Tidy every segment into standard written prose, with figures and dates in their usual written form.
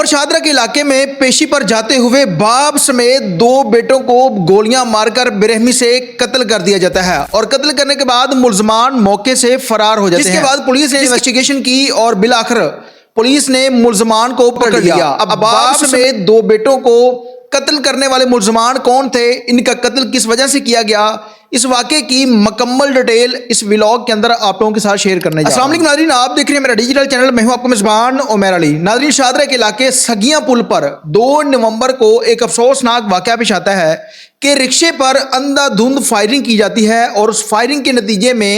लाहौर शाहदरा के इलाके में पेशी पर जाते हुए बाप समेत 2 बेटों को गोलियां मारकर बेरहमी से कत्ल कर दिया जाता है और कत्ल करने के बाद मुल्जमान मौके से फरार हो जाते हैं। जिसके बाद पुलिस ने इन्वेस्टिगेशन की और बिलाखिर पुलिस ने मुल्जमान को पकड़ लिया। अब बाप समेत 2 बेटों को कत्ल करने वाले मुल्जमान कौन थे, इनका कत्ल किस वजह से किया गया, इस वाक़े की मुकम्मल डिटेल इस व्लॉग के अंदर आप लोगों के साथ शेयर करने जा रहा हूं। अस्सलाम वालेकुम नाज़रीन, आप देख रहे हैं मेरा डिजिटल चैनल। मैं हूं आपका मेज़बान उमैर अली। नाज़रीन, शाहदरा के इलाके सगियां पुल पर 2 नवंबर को एक अफसोसनाक वाक़या पेश आता है कि रिक्शे पर अंधाधुंध फायरिंग की जाती है और उस फायरिंग के नतीजे में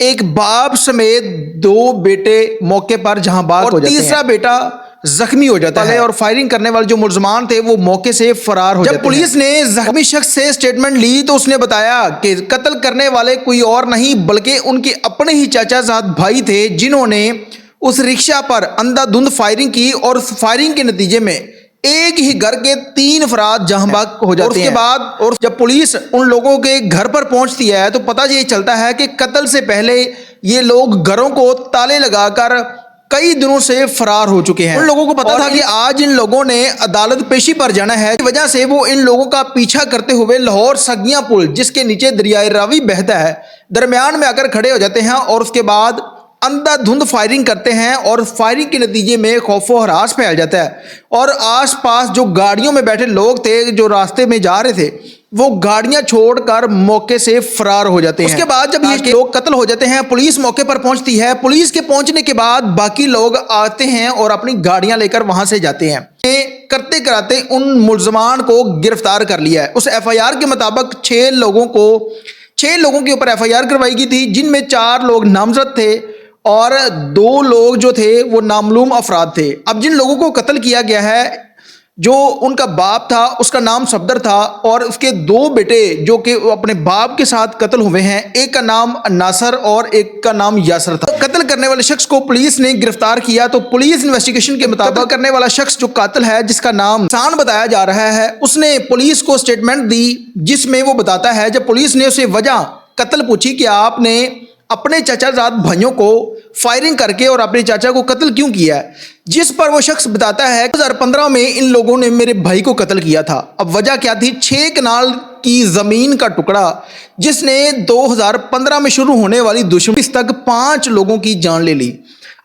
एक बाप समेत 2 बेटे मौके पर जहां बाग हो जाते हैं, तीसरा बेटा जख्मी हो जाता है और फायरिंग करने वाले जो मुल्जमान थे वो मौके से फरार हो जाते हैं। जब पुलिस ने जख्मी शख्स से स्टेटमेंट ली तो उसने बताया कि कत्ल करने वाले कोई और नहीं बल्कि उनके अपने ही चाचाजाद भाई थे, जिन्होंने उस रिक्शा पर अंधाधुंध फायरिंग की और उस फायरिंग के नतीजे में एक ही घर के 3 अफराद जहां बाग हो जाते हैं। उसके बाद और जब पुलिस उन लोगों के घर पर पहुंचती है तो पता ये चलता है कि कत्ल से पहले ये लोग घरों को ताले लगाकर कई दिनों से फरार हो चुके हैं। उन लोगों को पता था कि आज इन लोगों ने अदालत पेशी पर जाना है, इस वजह से वो इन लोगों का पीछा करते हुए लाहौर सगियां पुल, जिसके नीचे दरियाए रावी बहता है, दरमियान में आकर खड़े हो जाते हैं और उसके बाद अंधाधुंध फायरिंग करते हैं और फायरिंग के नतीजे में खौफो हरास फैल जाता है और आसपास जो गाड़ियों में बैठे लोग थे जो रास्ते में जा रहे थे वो गाड़ियां छोड़कर मौके से फरार हो जाते हैं। उसके बाद जब ये लोग कत्ल हो जाते हैं, पुलिस मौके पर पहुंचती है। पुलिस के पहुंचने के बाद बाकी लोग आते हैं और अपनी गाड़ियां लेकर वहां से जाते हैं। करते कराते उन मुल्जमान को गिरफ्तार कर लिया है। उस FIR के मुताबिक 6 लोगों के ऊपर FIR करवाई गई थी, जिनमें 4 लोग नामजद थे और 2 लोग जो थे वो नामालूम अफराद थे। अब जिन लोगों को कत्ल किया गया है, जो उनका बाप था उसका नाम सफदर था और उसके 2 बेटे जो कि अपने बाप के साथ कत्ल हुए हैं, एक का नाम नासर और एक का नाम यासर था। कत्ल करने वाले शख्स को पुलिस ने गिरफ्तार किया तो पुलिस इन्वेस्टिगेशन के मुताबिक करने वाला शख्स जो कातिल है, जिसका नाम सान बताया जा रहा है, उसने पुलिस को स्टेटमेंट दी जिसमें वो बताता है, जब पुलिस ने उसे वजह कत्ल पूछी कि आपने अपने चाचाजाद भाइयों को फायरिंग करके और अपने चाचा को कत्ल क्यों किया है, जिस पर वो शख्स बताता है 2015 में इन लोगों ने मेरे भाई को कत्ल किया था। अब वजह क्या थी? 6 कनाल की जमीन का टुकड़ा जिसने 2015 में शुरू होने वाली दुश्मनी तक 5 लोगों की जान ले ली।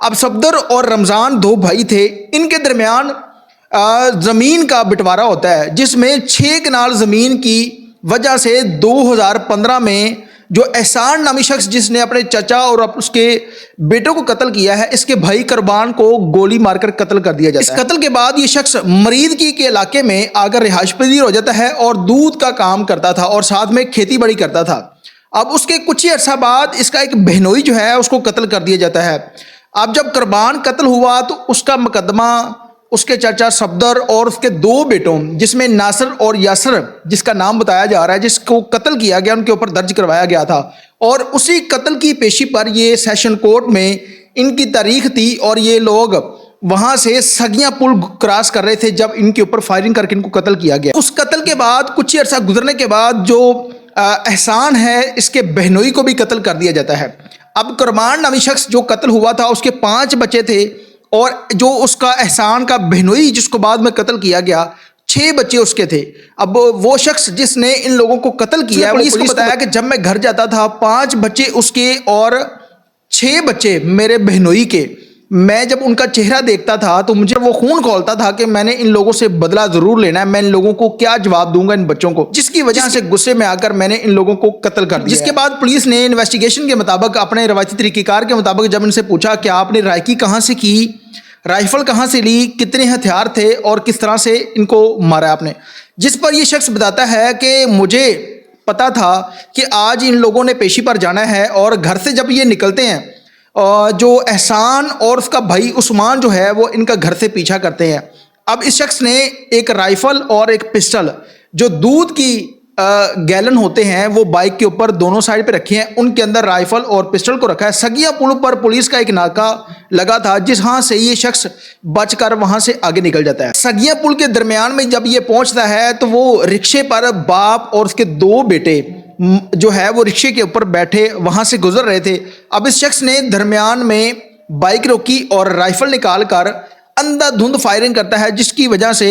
अब सफदर और रमजान 2 भाई थे, इनके दरमियान जमीन का बंटवारा होता है जिसमें 6 कनाल जमीन की वजह से 2015 में जो एहसान नामी शख्स जिसने अपने चाचा और उसके बेटों को कत्ल किया है, इसके भाई कुर्बान को गोली मारकर कत्ल कर दिया जाता है। इस कत्ल के बाद ये शख्स मरीदकी के इलाके में आकर रिहाइश पजीर हो जाता है और दूध का काम करता था और साथ में खेती बाड़ी करता था। अब उसके कुछ ही अर्सा बाद इसका एक बहनोई जो है उसको कत्ल कर दिया जाता है। अब जब कुर्बान कत्ल हुआ तो उसका मुकदमा उसके चाचा सफदर और उसके 2 बेटों जिसमें नासर और यासर जिसका नाम बताया जा रहा है, जिसको कत्ल किया गया, उनके ऊपर दर्ज करवाया गया था और उसी कत्ल की पेशी पर ये सेशन कोर्ट में इनकी तारीख थी और ये लोग वहां से सगियां पुल क्रॉस कर रहे थे जब इनके ऊपर फायरिंग करके इनको कत्ल किया गया। उस कत्ल के बाद कुछ ही अर्सा गुजरने के बाद जो एहसान है इसके बहनोई को भी कत्ल कर दिया जाता है। अब कुर्बान नामी शख्स जो कत्ल हुआ था उसके 5 बच्चे थे और जो उसका एहसान का बहनोई जिसको बाद में कत्ल किया गया 6 बच्चे उसके थे। अब वो शख्स जिसने इन लोगों को कत्ल किया, पुलिस को बताया कि जब मैं घर जाता था 5 बच्चे उसके और 6 बच्चे मेरे बहनोई के, मैं जब उनका चेहरा देखता था तो मुझे वो खून खौलता था कि मैंने इन लोगों से बदला जरूर लेना है, मैं इन लोगों को क्या जवाब दूंगा इन बच्चों को, जिसकी वजह से गुस्से में आकर मैंने इन लोगों को कत्ल कर दिया। जिसके बाद पुलिस ने इन्वेस्टिगेशन के मुताबिक अपने रवायती तरीक़ेकार के मुताबिक जब इनसे पूछा कि आपने राइकी कहाँ से की, राइफल कहाँ से ली, कितने हथियार थे और किस तरह से इनको मारा आपने, जिस पर यह शख्स बताता है कि मुझे पता था कि आज इन लोगों ने पेशी पर जाना है और घर से जब ये निकलते हैं जो एहसान और उसका भाई उस्मान जो है वो इनका घर से पीछा करते हैं। अब इस शख्स ने एक राइफल और एक पिस्टल जो दूध की गैलन होते हैं वो बाइक के ऊपर दोनों साइड पे रखे हैं, उनके अंदर राइफल और पिस्टल को रखा है। सगिया पुल पर पुलिस का एक नाका लगा था जिसहां से ये शख्स बचकर वहां से आगे निकल जाता है। सगिया पुल के दरमियान में जब ये पहुंचता है तो वो रिक्शे पर बाप और उसके 2 बेटे जो है वो रिक्शे के ऊपर बैठे वहां से गुजर रहे थे। अब इस शख्स ने दरमियान में बाइक रोकी और राइफल निकाल कर اندھا دھند فائرنگ کرتا ہے، جس کی وجہ سے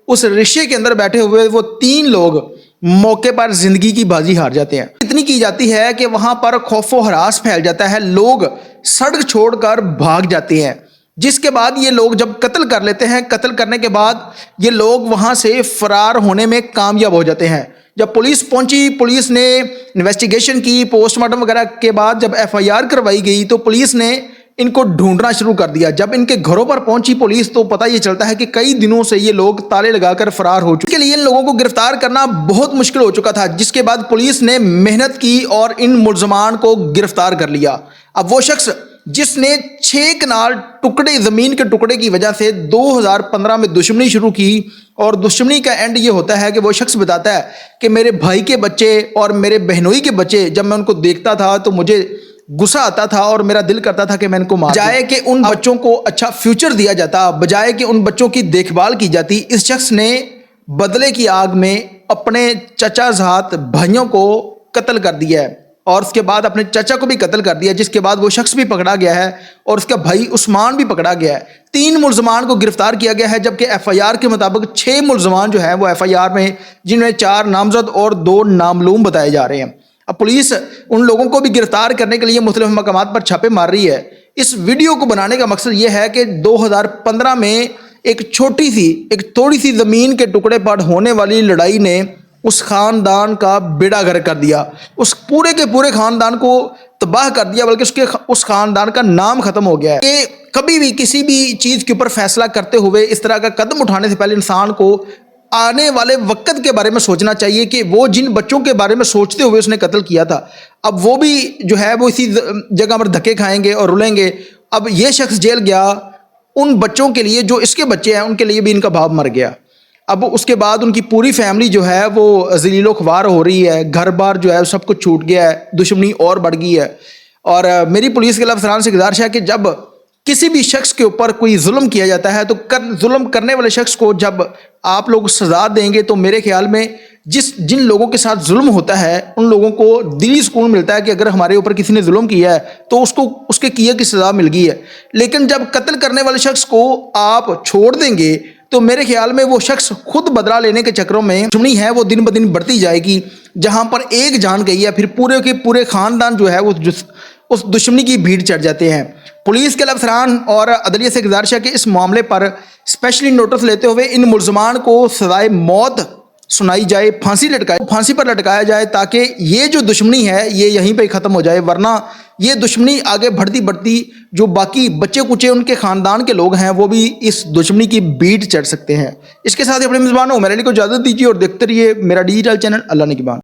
اس رکشے کے اندر بیٹھے ہوئے وہ 3 لوگ موقع پر زندگی کی بازی ہار جاتے ہیں۔ اتنی کی جاتی ہے کہ وہاں پر خوف و ہراس پھیل جاتا ہے، لوگ سڑک چھوڑ کر بھاگ جاتے ہیں، جس کے بعد یہ لوگ جب قتل کر لیتے ہیں، قتل کرنے کے بعد یہ لوگ وہاں سے فرار ہونے میں کامیاب ہو جاتے ہیں۔ جب پولیس پہنچی، پولیس نے انویسٹیگیشن کی، پوسٹ مارٹم وغیرہ کے بعد جب FIR کروائی گئی تو پولیس نے ان کو ڈھونڈنا شروع کر دیا۔ جب ان کے گھروں پر پہنچی پولیس تو پتہ یہ چلتا ہے کہ کئی دنوں سے یہ لوگ تالے لگا کر فرار ہو چکے، کے لیے ان لوگوں کو گرفتار کرنا بہت مشکل ہو چکا تھا، جس کے بعد پولیس نے محنت کی اور ان ملزمان کو گرفتار کر لیا۔ اب وہ شخص جس نے 6 کنال ٹکڑے زمین کے ٹکڑے کی وجہ سے 2015 میں دشمنی شروع کی، اور دشمنی کا اینڈ یہ ہوتا ہے کہ وہ شخص بتاتا ہے کہ میرے بھائی کے بچے اور میرے بہنوئی کے بچے جب میں ان کو دیکھتا تھا تو مجھے غصہ آتا تھا اور میرا دل کرتا تھا کہ میں ان کو مار دوں، بجائے کہ ان بچوں کو اچھا فیوچر دیا جاتا، بجائے کہ ان بچوں کی دیکھ بھال کی جاتی، اس شخص نے بدلے کی آگ میں اپنے چچا زاد بھائیوں کو قتل کر دیا ہے، اور اس کے بعد اپنے چچا کو بھی قتل کر دیا، جس کے بعد وہ شخص بھی پکڑا گیا ہے اور اس کا بھائی عثمان بھی پکڑا گیا ہے۔ 3 ملزمان کو گرفتار کیا گیا ہے، جبکہ FIR کے مطابق 6 ملزمان جو ہیں وہ FIR میں، جن میں 4 نامزد اور 2 نامعلوم بتائے جا رہے ہیں۔ اب پولیس ان لوگوں کو بھی گرفتار کرنے کے لیے مختلف مقامات پر چھاپے مار رہی ہے۔ اس ویڈیو کو بنانے کا مقصد یہ ہے کہ 2015 میں ایک تھوڑی سی زمین کے ٹکڑے پر ہونے والی لڑائی نے اس خاندان کا بیڑا گرک کر دیا، اس پورے کے پورے خاندان کو تباہ کر دیا، بلکہ اس خاندان کا نام ختم ہو گیا ہے۔ کہ کبھی بھی کسی بھی چیز کے اوپر فیصلہ کرتے ہوئے اس طرح کا قدم اٹھانے سے پہلے انسان کو آنے والے وقت کے بارے میں سوچنا چاہیے کہ وہ جن بچوں کے بارے میں سوچتے ہوئے اس نے قتل کیا تھا، اب وہ بھی جو ہے وہ اسی جگہ پر دھکے کھائیں گے اور رلیں گے۔ اب یہ شخص جیل گیا، ان بچوں کے لیے جو اس کے بچے ہیں ان کے لیے بھی ان کا باپ مر گیا۔ اب اس کے بعد ان کی پوری فیملی جو ہے وہ ذلیل و خوار ہو رہی ہے، گھر بار جو ہے سب کچھ چھوٹ گیا ہے، دشمنی اور بڑھ گئی ہے۔ اور میری پولیس کے افسران سے گزارش ہے کہ جب کسی بھی شخص کے اوپر کوئی ظلم کیا جاتا ہے تو ظلم کرنے والے شخص کو جب آپ لوگ سزا دیں گے تو میرے خیال میں جن لوگوں کے ساتھ ظلم ہوتا ہے ان لوگوں کو دلی سکون ملتا ہے کہ اگر ہمارے اوپر کسی نے ظلم کیا ہے تو اس کے کیے کی سزا مل گئی ہے۔ لیکن جب قتل کرنے والے شخص کو آپ چھوڑ دیں گے تو میرے خیال میں وہ شخص خود بدلہ لینے کے چکروں میں دشمنی ہے وہ دن بدن بڑھتی جائے گی۔ جہاں پر ایک جان گئی ہے پھر پورے کے پورے خاندان جو ہے وہ اس دشمنی کی بھیڑ چڑھ جاتے ہیں۔ پولیس کے افسران اور عدلیہ سے گزارش ہے کہ اس معاملے پر اسپیشلی نوٹس لیتے ہوئے ان ملزمان کو سزائے موت سنائی جائے، پھانسی پر لٹکایا جائے، تاکہ یہ جو دشمنی ہے یہ یہیں پہ ختم ہو جائے، ورنہ یہ دشمنی آگے بڑھتی جو باقی بچے کچے ان کے خاندان کے لوگ ہیں وہ بھی اس دشمنی کی بھیڑ چڑھ سکتے ہیں۔ اس کے ساتھ ہی اپنے میزبان عمر علی کو اجازت دیجیے اور دیکھتے رہیے میرا ڈیجیٹل چینل اللہ نگہبان۔